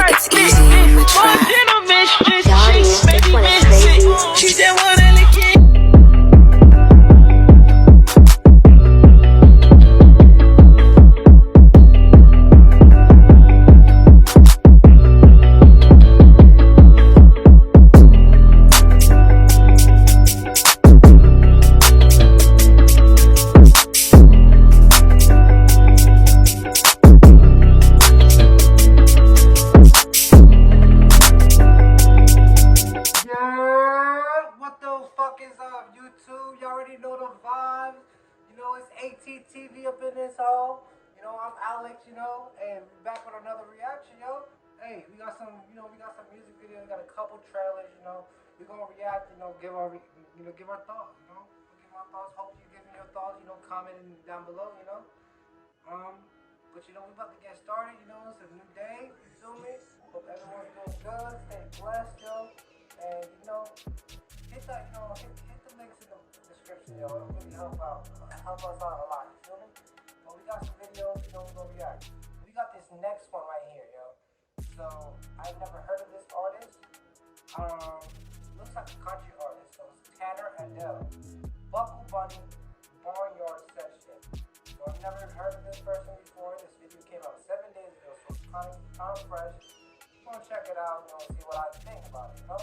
It's easy on the track. The audience just went crazy. She just wanna lick it. YouTube, you already know the vibes. You know, it's ATTV up in this hole. You know, I'm Alex, you know, and we're back with another reaction, yo. Hey, we got some, you know, we got some music videos, we got a couple trailers, you know. We're gonna react, you know, give our thoughts, you know. Give our thoughts. Hope you give me your thoughts, you know, commenting down below, you know. But you know, we about to get started, you know, it's a new day, you feel me? Hope everyone's doing good, stay blessed, yo. And you know, hit that, you know, hit the links in the description, yo. It'll really help us out a lot, you feel me? But we got some videos, you know, we're gonna react. We got this next one right here, yo. So I've never heard of this artist. Looks like a country artist. So it's Adell. Buckle Bunny, Barnyard section. So I've never heard of this person before. This video came out 7 days ago, so it's kind of fresh. I'm gonna check it out, you know, see what I think about it, you know.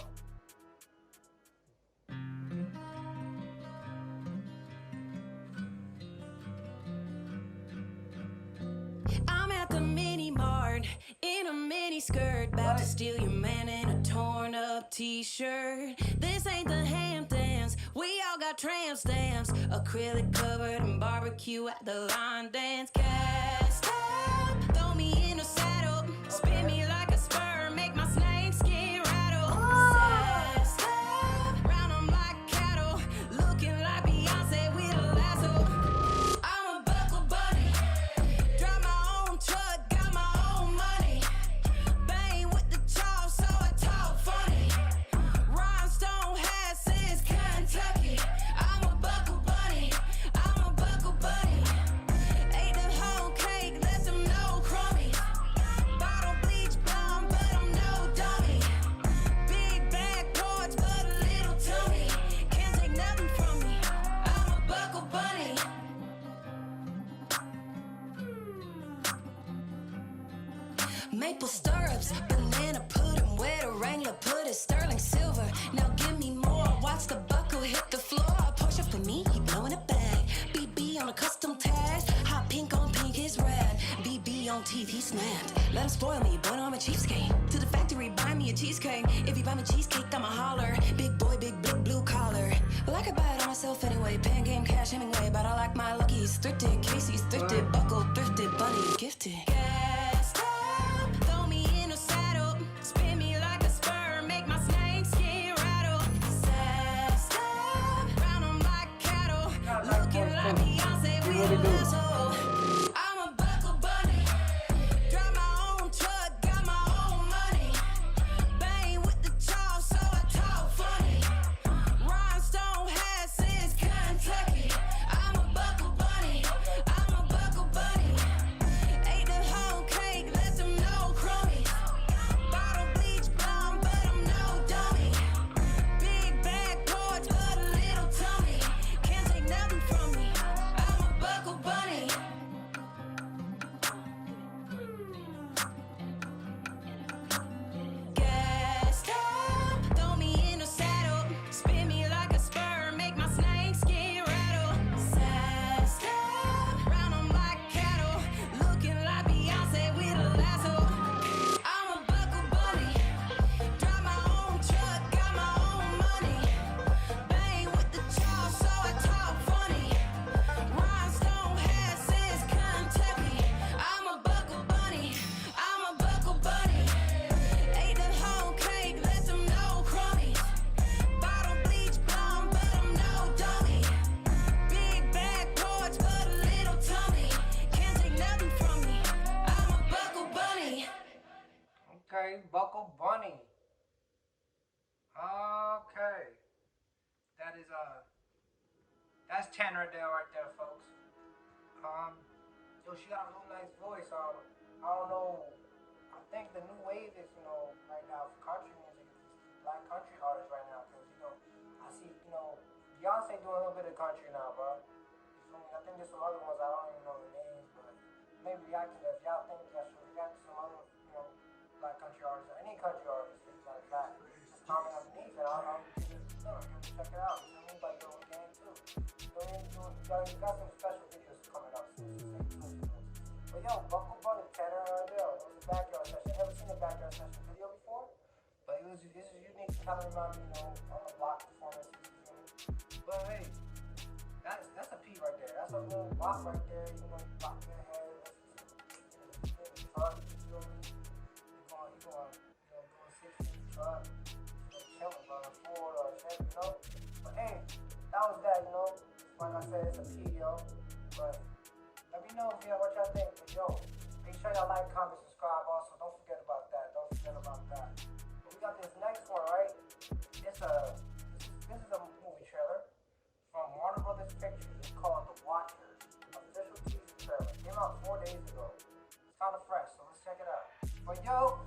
I'm at the mini mart in a mini skirt, about to steal your man in a torn up t-shirt. This ain't the Hamptons, we all got tramp stamps, acrylic covered in barbecue at the line dance. Cast up, throw me in a saddle, spin me like a spur, make my snake skin rattle. Sassed up, round 'em like cattle, looking like Beyonce with a lasso. I'm a buckle bunny, drive my own truck, got my own money. Bang with the chalk, so I talk funny. Rhinestone hat says Kentucky. I'm a buckle bunny, I'm a buckle bunny. Ate the whole cake, let them know crummy. Bottle bleach blonde, but I'm no dummy. Big back porch, but a little tummy. Can't take nothing from me. I'm a buckle bunny. Maple stirrups, banana pudding, where the Wrangler put it, sterling silver. Now give me more. Watch the buckle hit the floor. Porsche for me, he blowing it back. BB on a custom tag, hot pink on pink is red. BB on TV snapped. Let him spoil me, boy, I'm a cheapskate. To the factory, buy me a cheesecake. If you buy me cheesecake, I'ma holler. Big boy, big blue collar. Well, I could buy it on myself anyway. Pan game, cash, Hemingway, but I like my luckies. Thrifted, Casey's thrifted, buckle thrifted, bunny gifted. Gassed up, throw me in a saddle, spin me like a spur, make my snake skin rattle. Sassed up, round 'em like cattle, looking like Beyonce with a lasso. I'm a buckle bunny, drive my own truck, got my own money. Bang with the chalk, so I talk funny. Rhinestone hat says Kentucky. I'm a buckle bunny, I'm a buckle bunny. Ate the whole cake, let them know crummy. Bottle bleach blonde, but I'm no dummy. Big back porch, but a little tummy. Can't take nothing from me. I'm a buckle bunny. Gassed up, throw me in a saddle, spin me like a spur, make my snake skin rattle. Sassed up, round 'em like cattle, looking like Beyonce with a lasso. I'm a buckle bunny, drive my own truck, got my own money. Bang with the chalk, so I talk funny. Rhinestone hat says Kentucky. I'm a buckle bunny, I'm a buckle bunny. Ate the whole cake, let them know crummy. Bottle bleach blonde, but I'm no dummy. Big back porch, but a little tummy. Can't take nothing from me. I'm a buckle bunny. Okay, Buckle Bunny. Okay. That is that's Adell right there, folks. Yo, she got a real nice voice. I don't know think the new wave is, you know, right now for country music, black country artists right now? Because, you know, I see, you know, Beyonce doing a little bit of country now, bro. You feel me? I think there's some other ones, I don't even know the names, but maybe react to that. If y'all think y'all should react to some other, you know, black country artists or any country artists, things like that. Just comment underneath and I'll give it, you know, check it out. You feel me? Like, yo, game too. You know what I mean? You got some special videos coming up soon. But yo, buckle bunny, Tanner Adell. It was a backyard session. Never seen a backyard session video before, but this is unique to kind of remind me, you know, on the block performances. You know? But hey, that's a P right there. That's a little block right there. You know, you block your head. It's fun. You feel me? You going, you know, doing 60 truck, you know, chilling on a Ford or a Chevy, you know. But hey, that was that, you know. Like I said, it's a P, yo. But let me know if what y'all think. But yo, make sure y'all like, comment, subscribe. Also, don't forget about that. Don't forget about that. But we got this next one, right? This is a movie trailer from Warner Brothers Pictures. It's called The Watchers. Official teaser trailer. Came out 4 days ago. It's kind of fresh, so let's check it out. But yo,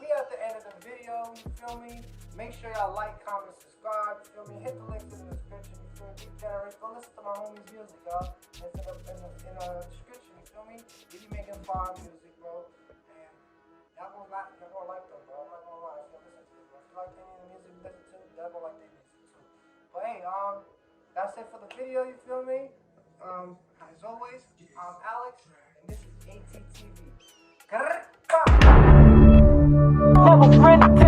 we at the end of the video. You feel me? Make sure y'all like, comment, subscribe. You feel me? Hit the links in the description. You feel me? Dageneral. Go listen to my homie's music, y'all. It's in the description. You feel me? He be making fire music, bro. And y'all gonna like them, bro. I'm not gonna lie. If you listen to it, bro. If you like any of the music you listen to, y'all gonna like their music too. But hey, that's it for the video. You feel me? As always, I'm Alex, and this is ATTV. Have a friend.